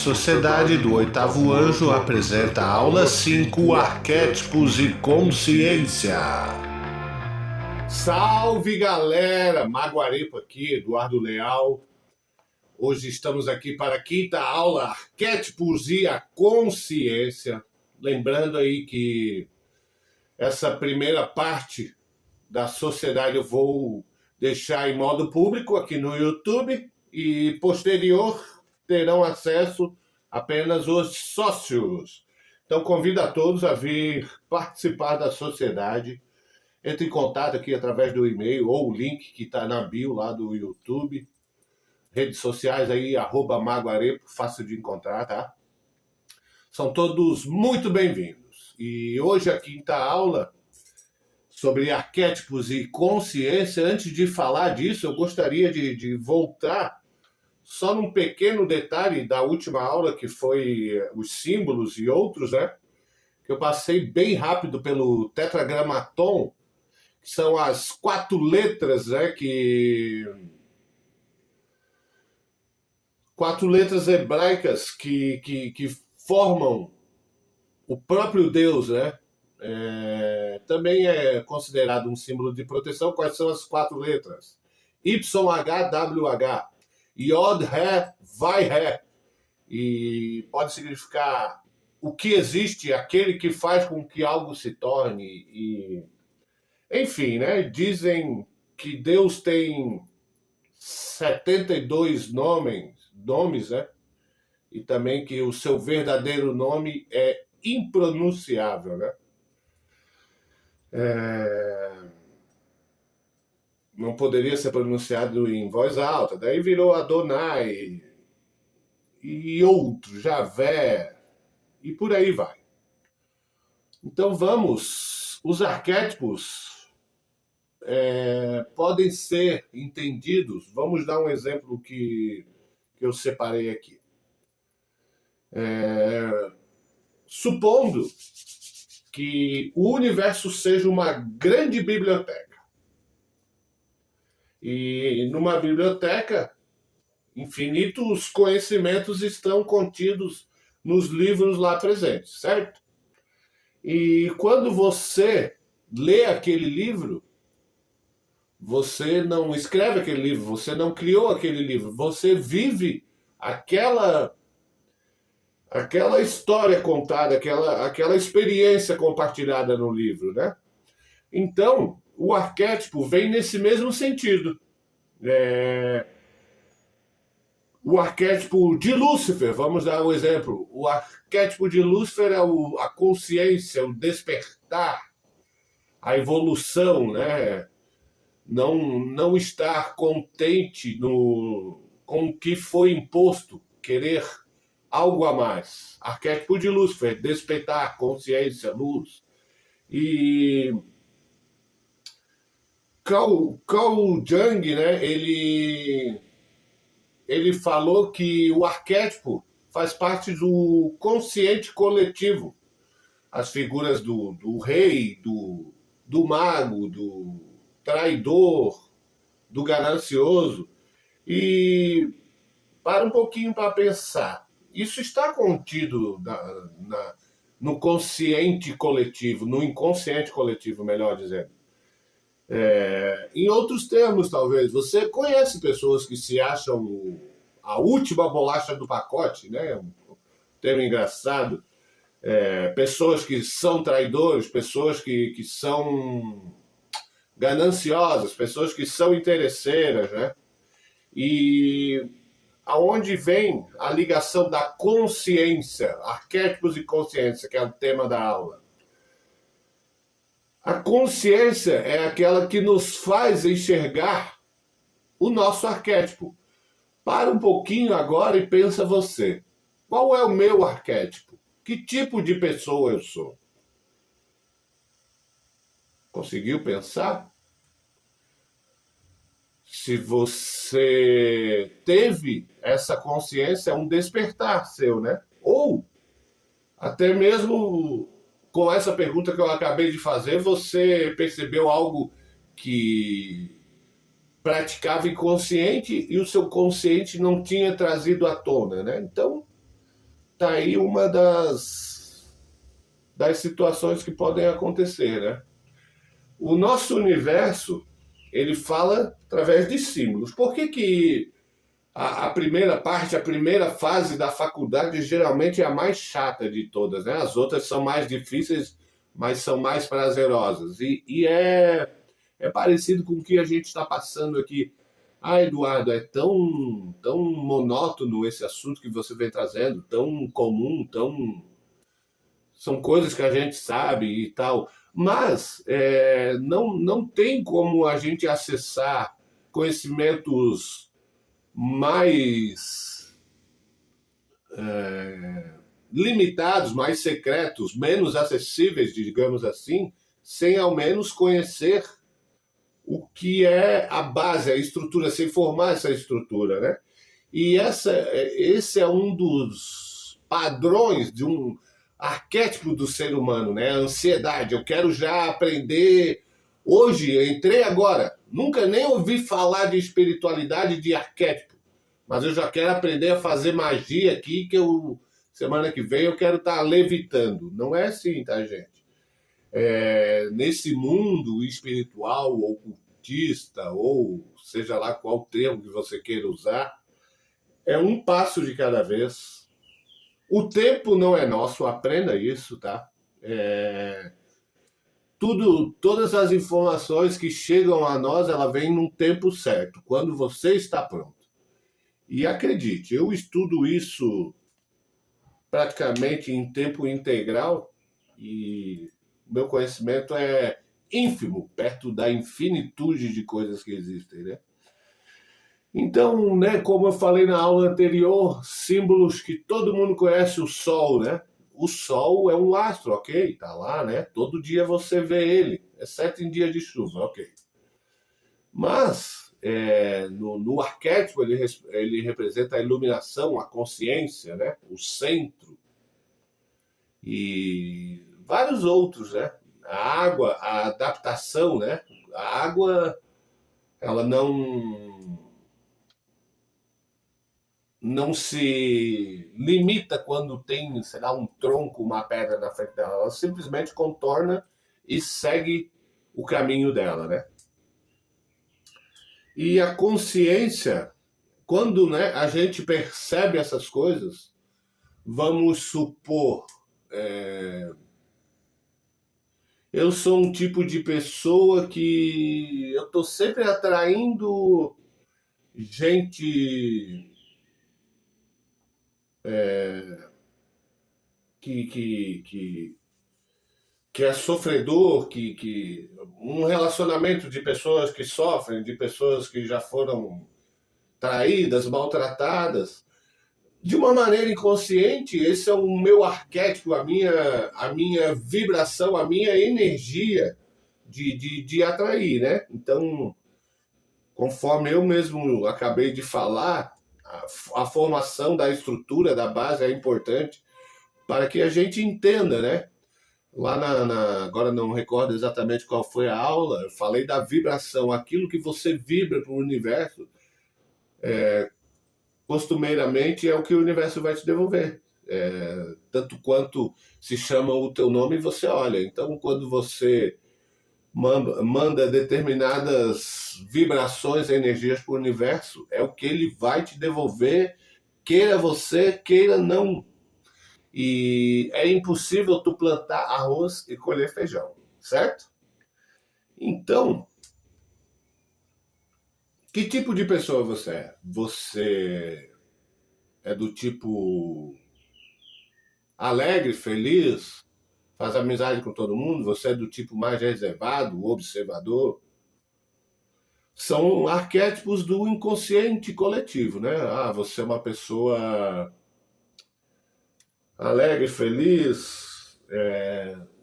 Sociedade do Oitavo Anjo apresenta a aula 5, Arquétipos e Consciência. Salve, galera! Mago Arepa aqui, Eduardo Leal. Hoje estamos aqui para a quinta aula, Arquétipos e a Consciência. Lembrando aí que essa primeira parte da sociedade eu vou deixar em modo público aqui no YouTube e posterior terão acesso apenas os sócios. Então convido a todos a vir participar da sociedade. Entre em contato aqui através do e-mail ou o link que está na bio lá do YouTube. Redes sociais aí, @magoarepo, fácil de encontrar, tá? São todos muito bem-vindos. E hoje a quinta aula sobre arquétipos e consciência. Antes de falar disso, eu gostaria de voltar só num pequeno detalhe da última aula, que foi os símbolos e outros, né? Que eu passei bem rápido pelo tetragramaton, que são as 4 letras, né? 4 letras hebraicas que formam o próprio Deus, né? Também é considerado um símbolo de proteção. Quais são as 4 letras? YHWH, Yod, Ré, Vai, Ré. E pode significar o que existe, aquele que faz com que algo se torne. Enfim, né? Dizem que Deus tem 72 nomes, né? E também que o seu verdadeiro nome é impronunciável, né? Não poderia ser pronunciado em voz alta. Daí virou Adonai e outro, Javé, e por aí vai. Então vamos, os arquétipos podem ser entendidos. Vamos dar um exemplo que eu separei aqui. Supondo que o universo seja uma grande biblioteca. E numa biblioteca, infinitos conhecimentos estão contidos nos livros lá presentes, certo? E quando você lê aquele livro, você não escreve aquele livro, você não criou aquele livro, você vive aquela história contada, aquela experiência compartilhada no livro, né? Então, o arquétipo vem nesse mesmo sentido. O arquétipo de Lúcifer, vamos dar um exemplo. O arquétipo de Lúcifer é a consciência, o despertar, a evolução, né? Não estar contente com o que foi imposto, querer algo a mais. Arquétipo de Lúcifer, despertar, consciência, luz. E Carl Jung, né, ele falou que o arquétipo faz parte do consciente coletivo. As figuras do rei, do mago, do traidor, do ganancioso. E para um pouquinho para pensar. Isso está contido no consciente coletivo, no inconsciente coletivo, melhor dizendo. Em outros termos, talvez, você conhece pessoas que se acham a última bolacha do pacote, né? Um termo engraçado. Pessoas que são traidores, pessoas que são gananciosas, pessoas que são interesseiras, né? E aonde vem a ligação da consciência, arquétipos e consciência, que é o tema da aula. A consciência é aquela que nos faz enxergar o nosso arquétipo. Para um pouquinho agora e pensa você. Qual é o meu arquétipo? Que tipo de pessoa eu sou? Conseguiu pensar? Se você teve essa consciência, é um despertar seu, né? Ou até mesmo com essa pergunta que eu acabei de fazer, você percebeu algo que praticava inconsciente e o seu consciente não tinha trazido à tona, né? Então, tá aí uma das situações que podem acontecer, né? O nosso universo, ele fala através de símbolos. Por que que a primeira parte, a primeira fase da faculdade geralmente é a mais chata de todas, né? As outras são mais difíceis, mas são mais prazerosas. É parecido com o que a gente está passando aqui. Ah, Eduardo, é tão monótono esse assunto que você vem trazendo, tão comum, são coisas que a gente sabe e tal. Mas não tem como a gente acessar conhecimentos mais limitados, mais secretos, menos acessíveis, digamos assim, sem ao menos conhecer o que é a base, a estrutura, sem formar essa estrutura, né? Esse é um dos padrões de um arquétipo do ser humano, né? A ansiedade. Eu quero já aprender hoje, eu entrei agora. Nunca nem ouvi falar de espiritualidade de arquétipo, mas eu já quero aprender a fazer magia aqui, que semana que vem eu quero estar levitando. Não é assim, tá, gente? Nesse mundo espiritual, ou ocultista, ou seja lá qual termo que você queira usar, é um passo de cada vez. O tempo não é nosso, aprenda isso, tá? Todas as informações que chegam a nós, ela vem num tempo certo, quando você está pronto. E acredite, eu estudo isso praticamente em tempo integral e meu conhecimento é ínfimo, perto da infinitude de coisas que existem, né? Então, né, como eu falei na aula anterior, símbolos que todo mundo conhece, o Sol, né? O Sol é um astro, ok? Tá lá, né? Todo dia você vê ele, exceto em dia de chuva, ok. Mas, no arquétipo, ele representa a iluminação, a consciência, né? O centro. E vários outros, né? A água, a adaptação, né? A água, ela não se limita quando tem, sei lá, um tronco, uma pedra na frente dela. Ela simplesmente contorna e segue o caminho dela, né? E a consciência, quando, né, a gente percebe essas coisas, vamos supor, eu sou um tipo de pessoa que eu tô sempre atraindo gente que é sofredor, um relacionamento de pessoas que sofrem, de pessoas que já foram traídas, maltratadas, de uma maneira inconsciente. Esse é o meu arquétipo, a minha vibração, a minha energia de atrair, né? Então, conforme eu mesmo acabei de falar, a formação da estrutura, da base é importante para que a gente entenda, né? Lá agora não recordo exatamente qual foi a aula, eu falei da vibração, aquilo que você vibra para o universo, costumeiramente é o que o universo vai te devolver. Tanto quanto se chama o teu nome, você olha. Então, quando você manda determinadas vibrações, energias para o universo, é o que ele vai te devolver, queira você, queira não. E é impossível tu plantar arroz e colher feijão, certo? Então, que tipo de pessoa você é? Você é do tipo alegre, feliz, faz amizade com todo mundo? Você é do tipo mais reservado, observador? São arquétipos do inconsciente coletivo, né? Ah, você é uma pessoa alegre, feliz,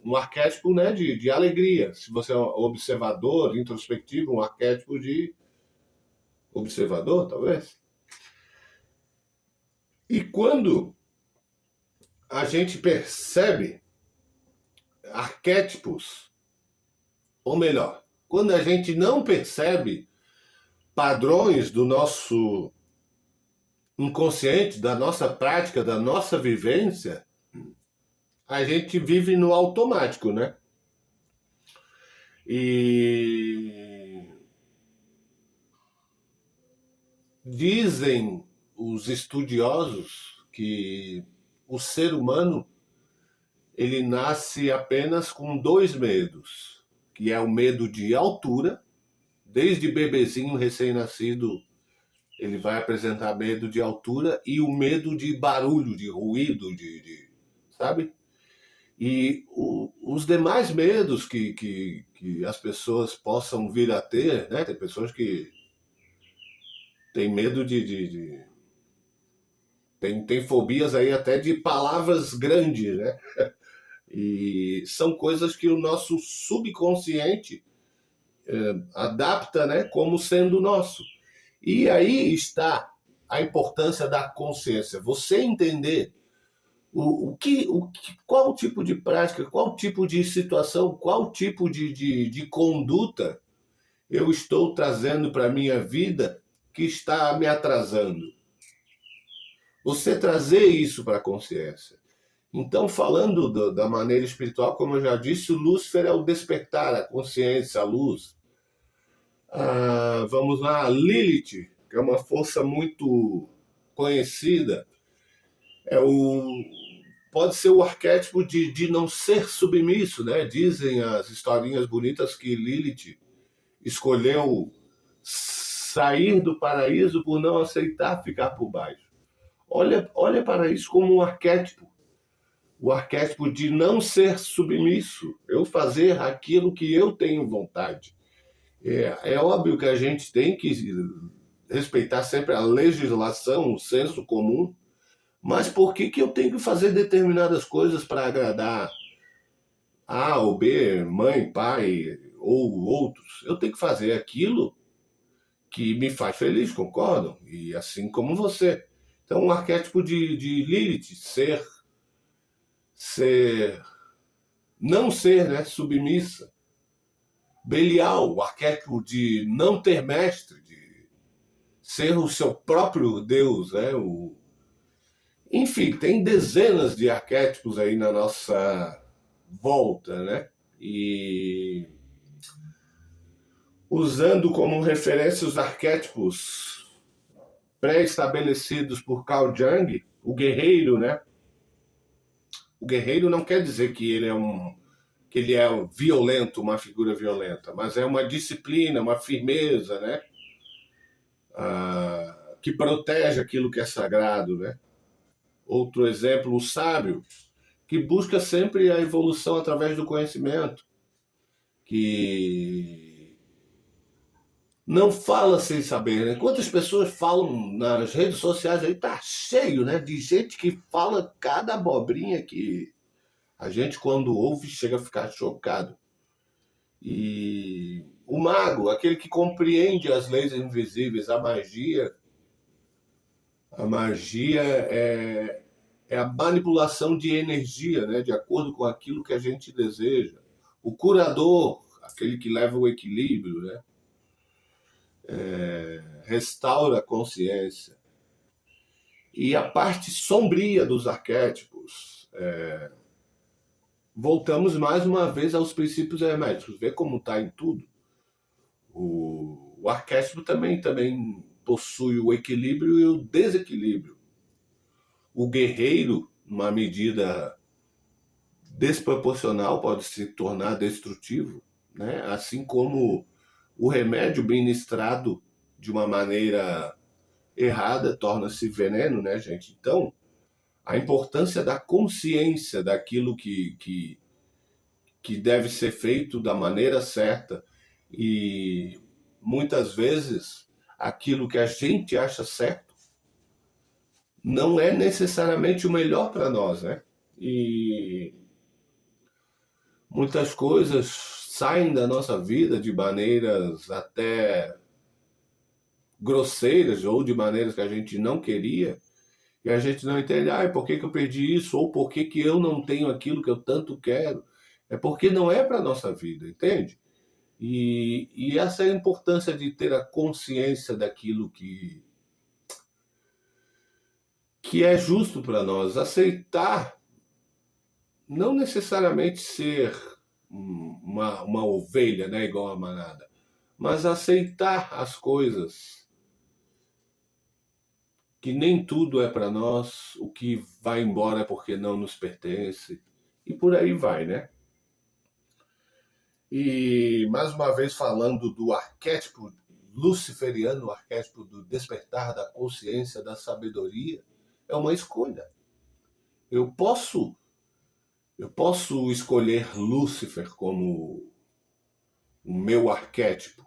um arquétipo, né, de alegria. Se você é um observador, introspectivo, um arquétipo de observador, talvez. E quando a gente percebe arquétipos, ou melhor, quando a gente não percebe padrões do nosso inconsciente da nossa prática, da nossa vivência, a gente vive no automático, né? E dizem os estudiosos que o ser humano ele nasce apenas com dois medos, que é o medo de altura, desde bebezinho recém-nascido ele vai apresentar medo de altura e o medo de barulho, de ruído, sabe? E os demais medos que as pessoas possam vir a ter, né? Tem pessoas que têm medo tem fobias aí até de palavras grandes, né? E são coisas que o nosso subconsciente adapta, né, como sendo nosso. E aí está a importância da consciência. Você entender qual tipo de prática, qual tipo de situação, qual tipo de conduta eu estou trazendo para a minha vida que está me atrasando. Você trazer isso para a consciência. Então, falando da maneira espiritual, como eu já disse, o Lúcifer é o despertar, a consciência, a luz. Vamos lá, a Lilith, que é uma força muito conhecida, é o, pode ser o arquétipo de não ser submisso, né? Dizem as historinhas bonitas que Lilith escolheu sair do paraíso por não aceitar ficar por baixo. Olha para isso como um arquétipo. O arquétipo de não ser submisso, eu fazer aquilo que eu tenho vontade. É óbvio que a gente tem que respeitar sempre a legislação, o senso comum, mas por que eu tenho que fazer determinadas coisas para agradar A ou B, mãe, pai ou outros? Eu tenho que fazer aquilo que me faz feliz, concordam? E assim como você. Então, o arquétipo de Lilith, ser, não ser, né, submissa. Belial, o arquétipo de não ter mestre, de ser o seu próprio Deus, né? Enfim, tem dezenas de arquétipos aí na nossa volta, né? E usando como referência os arquétipos pré-estabelecidos por Carl Jung, o guerreiro, né? O guerreiro não quer dizer que ele é violento, uma figura violenta, mas é uma disciplina, uma firmeza, né? Que protege aquilo que é sagrado, né? Outro exemplo, o sábio, que busca sempre a evolução através do conhecimento, que não fala sem saber, né? Quantas pessoas falam nas redes sociais aí, tá cheio, né? De gente que fala cada abobrinha que a gente, quando ouve, chega a ficar chocado. E o mago, aquele que compreende as leis invisíveis, a magia é a manipulação de energia, né, de acordo com aquilo que a gente deseja. O curador, aquele que leva o equilíbrio, né, restaura a consciência. E a parte sombria dos arquétipos, voltamos mais uma vez aos princípios herméticos. Vê como está em tudo. O arquétipo também possui o equilíbrio e o desequilíbrio. O guerreiro, numa medida desproporcional, pode se tornar destrutivo, né? Assim como o remédio ministrado de uma maneira errada torna-se veneno, né, gente? Então, a importância da consciência daquilo que deve ser feito da maneira certa e muitas vezes aquilo que a gente acha certo não é necessariamente o melhor para nós, né? E muitas coisas saem da nossa vida de maneiras até grosseiras ou de maneiras que a gente não queria e a gente não entende, por que eu perdi isso? Ou por que eu não tenho aquilo que eu tanto quero? É porque não é para a nossa vida, entende? E essa é a importância de ter a consciência daquilo que é justo para nós aceitar, não necessariamente ser uma ovelha, né, igual a manada, mas aceitar as coisas, que nem tudo é para nós, o que vai embora é porque não nos pertence, e por aí vai, né? E mais uma vez falando do arquétipo luciferiano, o arquétipo do despertar da consciência, da sabedoria, é uma escolha. Eu posso, eu posso escolher Lúcifer como o meu arquétipo,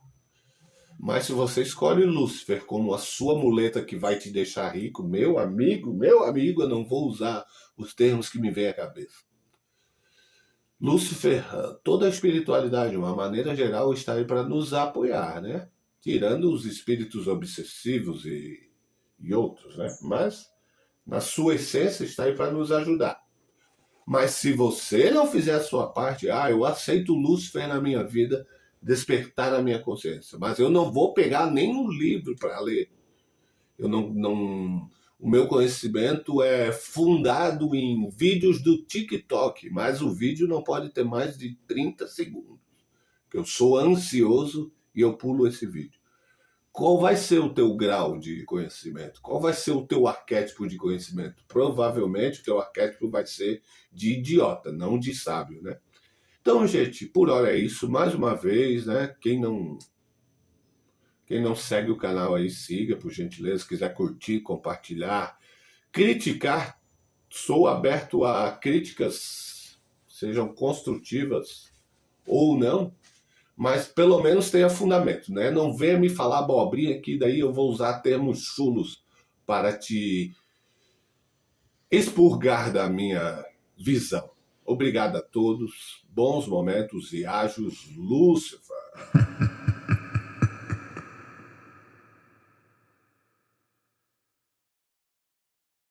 mas se você escolhe Lúcifer como a sua muleta que vai te deixar rico, meu amigo, eu não vou usar os termos que me vêm à cabeça. Lúcifer, toda a espiritualidade, de uma maneira geral, está aí para nos apoiar, né? Tirando os espíritos obsessivos e outros, né? Mas, na sua essência, está aí para nos ajudar. Mas se você não fizer a sua parte, eu aceito Lúcifer na minha vida, despertar na minha consciência, mas eu não vou pegar nenhum livro para ler. Eu não, o meu conhecimento é fundado em vídeos do TikTok, mas o vídeo não pode ter mais de 30 segundos. Eu sou ansioso e eu pulo esse vídeo. Qual vai ser o teu grau de conhecimento? Qual vai ser o teu arquétipo de conhecimento? Provavelmente o teu arquétipo vai ser de idiota, não de sábio, né? Então, gente, por hora é isso. Mais uma vez, né? Quem não segue o canal aí, siga, por gentileza. Se quiser curtir, compartilhar, criticar, sou aberto a críticas, sejam construtivas ou não, mas pelo menos tenha fundamento, né? Não venha me falar abobrinha que daí eu vou usar termos chulos para te expurgar da minha visão. Obrigado a todos, bons momentos e ágios Lúcifer.